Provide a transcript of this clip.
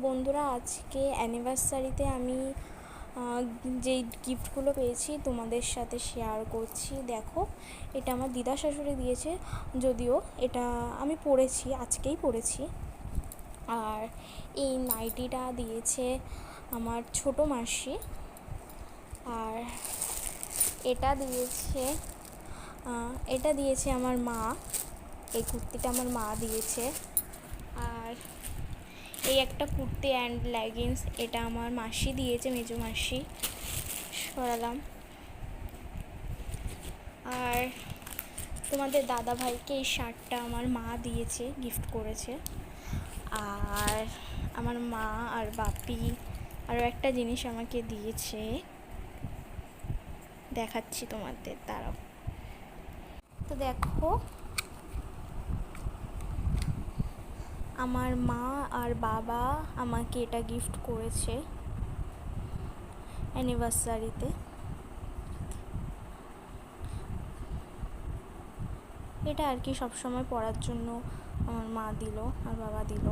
বন্ধুরা, আজকে অ্যানিভার্সারিতে আমি যেই গিফটগুলো পেয়েছি তোমাদের সাথে শেয়ার করছি। দেখো, এটা আমার দিদা শাশুড়ি দিয়েছে, যদিও এটা আমি পরেছি, আজকেই পরেছি। আর এই নাইটিটা দিয়েছে আমার ছোটো মাসি। আর এটা দিয়েছে আমার মা। এই কুর্তিটা আমার মা দিয়েছে। আর এই একটা কুর্তি অ্যান্ড লেগিংস, এটা আমার মাসি দিয়েছে, মেজো মাসি। সরালাম। আর তোমাদের দাদা ভাইকে এই শার্টটা আমার মা দিয়েছে, গিফট করেছে। আর আমার মা আর বাপি আরও একটা জিনিস আমাকে দিয়েছে, দেখাচ্ছি তোমাদের, দাঁড়াও। তো দেখো, আমার মা আর বাবা আমাকে এটা গিফট করেছে অ্যানিভার্সারিতে। এটা আর কি সবসময় পরার জন্য আমার মা দিল আর বাবা দিল।